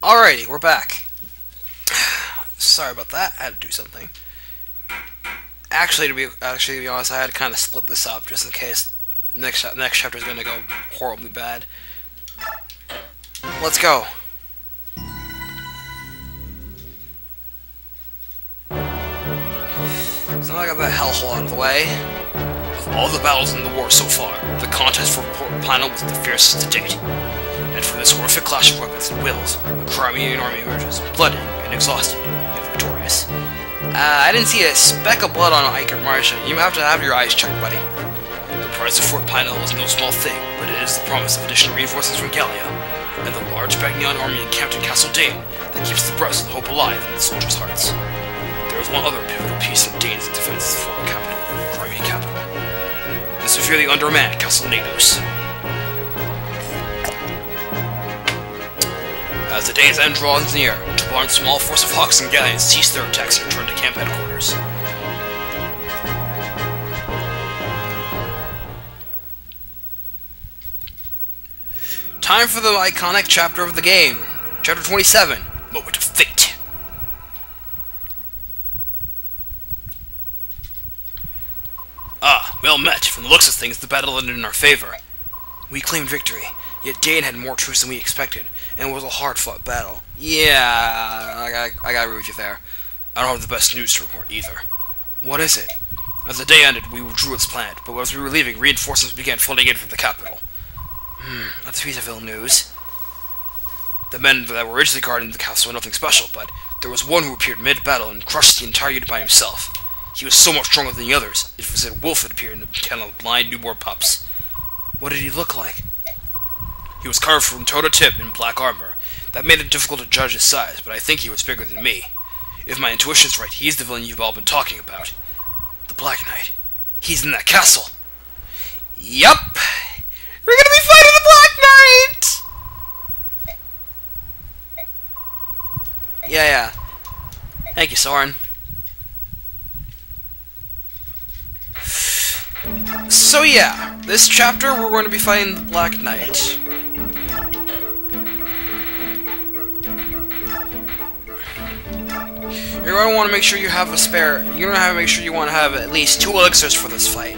Alrighty, we're back. Sorry about that. I had to do something. Actually, to be honest, I had to kind of split this up just in case next chapter is going to go horribly bad. Let's go. So now I got that hellhole out of the way. Of all the battles in the war so far, the contest for Port Final was the fiercest to date. And for this horrific clash of weapons and wills, the Crimean army emerges, bloody and exhausted, yet victorious. I didn't see a speck of blood on Ike or Marcia. You have to have your eyes checked, buddy. The prize of Fort Pinel is no small thing, but it is the promise of additional reinforcements from Gallia, and the large Bagneon army encamped in Castle Dane that keeps the breath of hope alive in the soldiers' hearts. There is one other pivotal piece in Dane's defense of the former capital, Crimean capital. The severely undermanned Castle Nados. As the day's end draws near, Tibarn's small force of hawks and galleons cease their attacks and return to camp headquarters. Time for the iconic chapter of the game. Chapter 27, Moment of Fate. Ah, well met. From the looks of things, the battle ended in our favor. We claimed victory, yet Dane had more troops than we expected, and it was a hard-fought battle. Yeah, I gotta agree with you there. I don't have the best news to report either. What is it? As the day ended, we withdrew as planned, but as we were leaving, reinforcements began flooding in from the capital. That's a piece of ill news. The men that were originally guarding the castle were nothing special, but there was one who appeared mid-battle and crushed the entire unit by himself. He was so much stronger than the others, it was as if a wolf had appeared in a kennel of blind newborn pups. What did he look like? He was carved from toe to tip in black armor. That made it difficult to judge his size, but I think he was bigger than me. If my intuition's right, he's the villain you've all been talking about. The Black Knight. He's in that castle. Yup! We're gonna be fighting the Black Knight! Yeah. Thank you, Soren. So yeah, this chapter we're going to be fighting the Black Knight. You're going to want to make sure you have a spare. You're going to have to make sure you want to have at least 2 elixirs for this fight.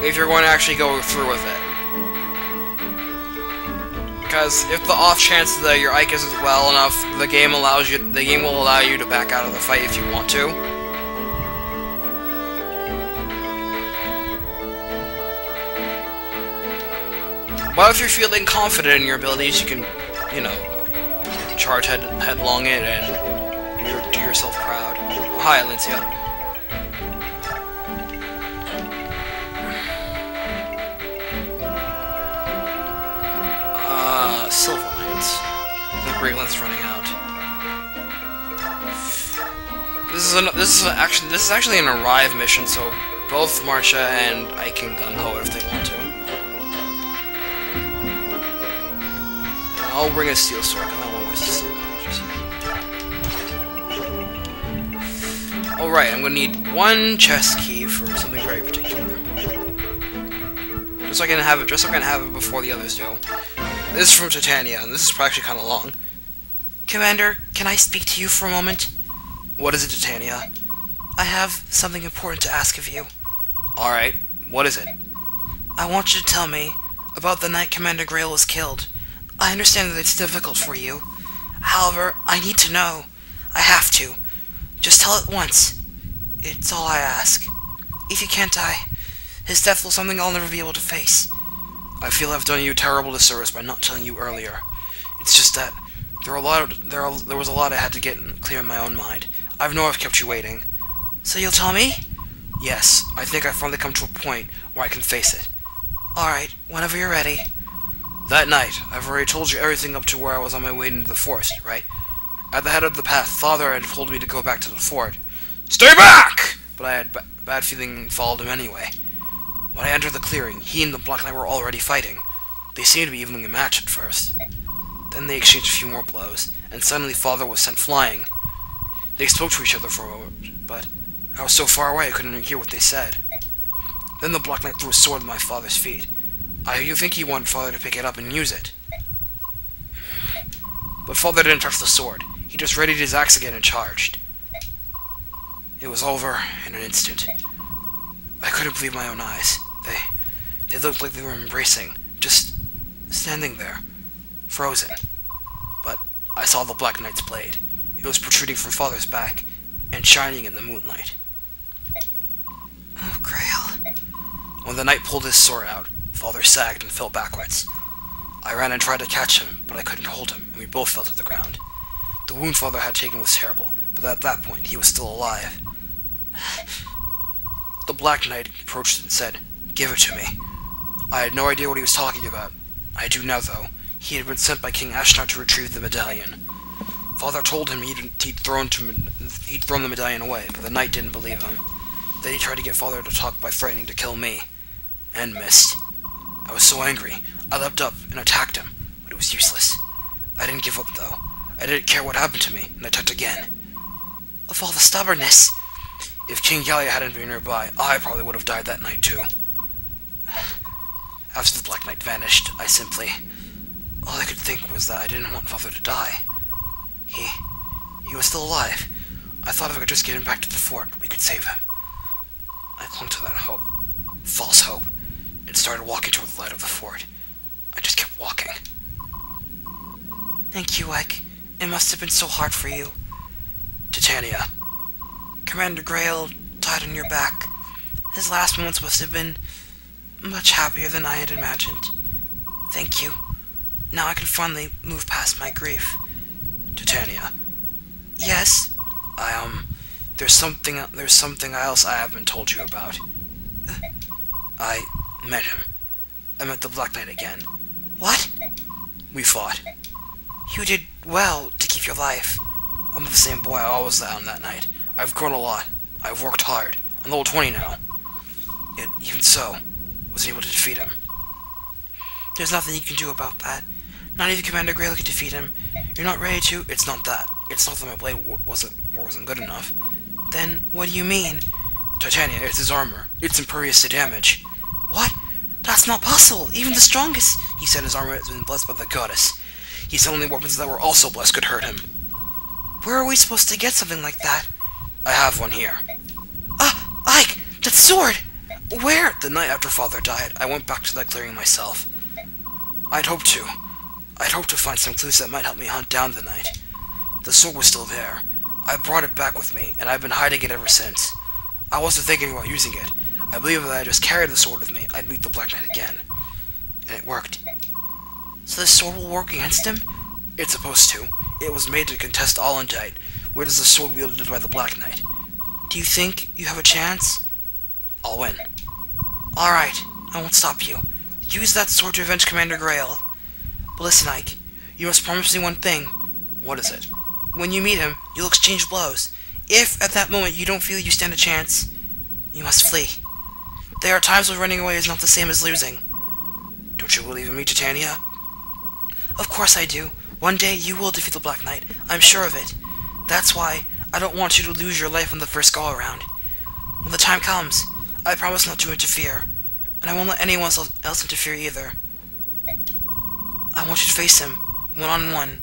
If you're going to actually go through with it. Because if the off chance that your Ike isn't well enough, the game will allow you to back out of the fight if you want to. But if you're feeling confident in your abilities, you can, you know, charge headlong in and do yourself proud. Oh, hi, Alincia. Silver Lance. The Greil is running out. This is actually an arrive mission, so both Marcia and I can gung-ho if they want to. I'll bring a steel sword, because I don't want to waste steel just yet. Alright, I'm gonna need 1 chest key for something very particular. Just so I can have it before the others do. This is from Titania, and this is actually kind of long. Commander, can I speak to you for a moment? What is it, Titania? I have something important to ask of you. Alright, what is it? I want you to tell me about the night Commander Greil was killed. I understand that it's difficult for you. However, I need to know. I have to. Just tell it once. It's all I ask. If you can't die, his death was something I'll never be able to face. I feel I've done you a terrible disservice by not telling you earlier. It's just that there was a lot I had to get clear in my own mind. I know I've kept you waiting. So you'll tell me? Yes, I think I've finally come to a point where I can face it. Alright, whenever you're ready. That night, I've already told you everything up to where I was on my way into the forest, right? At the head of the path, Father had told me to go back to the fort. Stay back! But I had bad feeling and followed him anyway. When I entered the clearing, he and the Black Knight were already fighting. They seemed to be evenly matched at first. Then they exchanged a few more blows, and suddenly Father was sent flying. They spoke to each other for a moment, but I was so far away I couldn't hear what they said. Then the Black Knight threw a sword at my father's feet. You think he wanted Father to pick it up and use it. But Father didn't touch the sword. He just readied his axe again and charged. It was over in an instant. I couldn't believe my own eyes. They looked like they were embracing, just standing there, frozen. But I saw the Black Knight's blade. It was protruding from Father's back and shining in the moonlight. Oh, Greil. When the knight pulled his sword out, Father sagged and fell backwards. I ran and tried to catch him, but I couldn't hold him, and we both fell to the ground. The wound Father had taken was terrible, but at that point he was still alive. The Black Knight approached and said, "Give it to me." I had no idea what he was talking about. I do now, though. He had been sent by King Ashtar to retrieve the medallion. Father told him he'd thrown the medallion away, but the knight didn't believe him. Then he tried to get Father to talk by threatening to kill me, and missed. I was so angry, I leapt up and attacked him, but it was useless. I didn't give up, though. I didn't care what happened to me, and I attacked again. Of all the stubbornness! If King Greil hadn't been nearby, I probably would have died that night, too. After the Black Knight vanished, all I could think was that I didn't want Father to die. He was still alive. I thought if I could just get him back to the fort, we could save him. I clung to that hope. False hope. And started walking toward the light of the fort. I just kept walking. Thank you, Ike. It must have been so hard for you. Titania. Commander Greil died on your back. His last moments must have been much happier than I had imagined. Thank you. Now I can finally move past my grief. Titania. Yes? There's something else I haven't told you about. I met him. I met the Black Knight again. What? We fought. You did well to keep your life. I'm the same boy I always was on that night. I've grown a lot. I've worked hard. I'm level 20 now. Yet, even so, wasn't able to defeat him. There's nothing you can do about that. Not even Commander Greil could defeat him. You're not ready to? It's not that. It's not that my blade wasn't good enough. Then, what do you mean? Titania, it's his armor. It's impervious to damage. What? That's not possible. Even the strongest. He said his armor has been blessed by the goddess. He said only weapons that were also blessed could hurt him. Where are we supposed to get something like that? I have one here. Ike! That sword! Where? The night after Father died, I went back to that clearing myself. I'd hoped to find some clues that might help me hunt down the knight. The sword was still there. I brought it back with me, and I've been hiding it ever since. I wasn't thinking about using it. I believe that I just carried the sword with me, I'd meet the Black Knight again. And it worked. So this sword will work against him? It's supposed to. It was made to contest all undead, where does the sword wielded by the Black Knight. Do you think you have a chance? I'll win. Alright, I won't stop you. Use that sword to avenge Commander Greil. But listen, Ike, you must promise me one thing. What is it? When you meet him, you'll exchange blows. If, at that moment, you don't feel you stand a chance, you must flee. There are times when running away is not the same as losing. Don't you believe in me, Titania? Of course I do. One day you will defeat the Black Knight. I'm sure of it. That's why I don't want you to lose your life on the first go-around. When the time comes, I promise not to interfere. And I won't let anyone else interfere either. I want you to face him, one-on-one.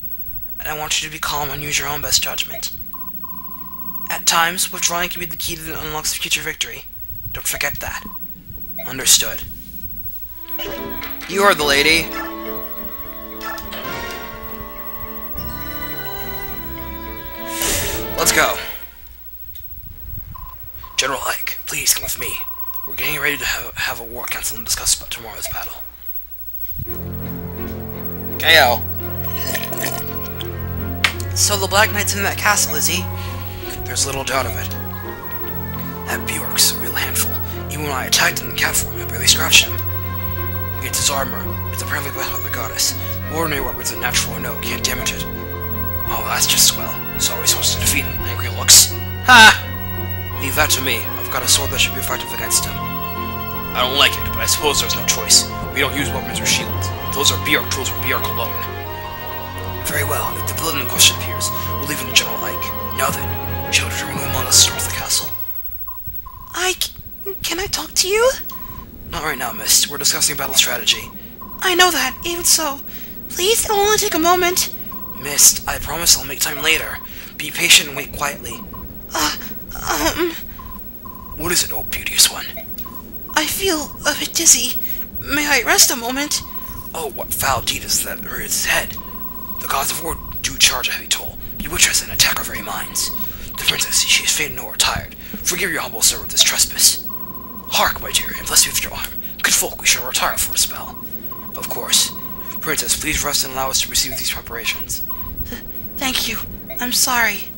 And I want you to be calm and use your own best judgment. At times, withdrawing can be the key that unlocks future victory. Don't forget that. Understood. You are the lady. Let's go. General Ike, please come with me. We're getting ready to have a war council and discuss about tomorrow's battle. KO. So the Black Knight's in that castle, is he? There's little doubt of it. That Bjork's a real handful. Even when I attacked him in cat form, I barely scratched him. It's his armor. It's apparently blessed by the goddess. Ordinary weapons, natural or no, can't damage it. Oh, that's just swell. So are we supposed to defeat him? Angry looks. Ha! Leave that to me. I've got a sword that should be effective against him. I don't like it, but I suppose there's no choice. We don't use weapons or shields. Those are Bjork tools for Bjork alone. Very well. If the villain in question appears, we'll leave him to General Ike. Now then, shall we return among us to the castle? Ike, can I talk to you? Not right now, miss. We're discussing battle strategy. I know that. Even so, please, it'll only take a moment. Mist, I promise I'll make time later. Be patient and wait quietly. What is it, oh beauteous one? I feel a bit dizzy. May I rest a moment? Oh, what foul deed is that over his head? The gods of war do charge a heavy toll. Bewitch us and attack our very minds. The princess, she is faint and nor tired. Forgive your humble servant this trespass. Hark, my dear, and bless me with your arm. Good folk, we shall retire for a spell. Of course. Princess, please rest and allow us to proceed with these preparations. Thank you. I'm sorry.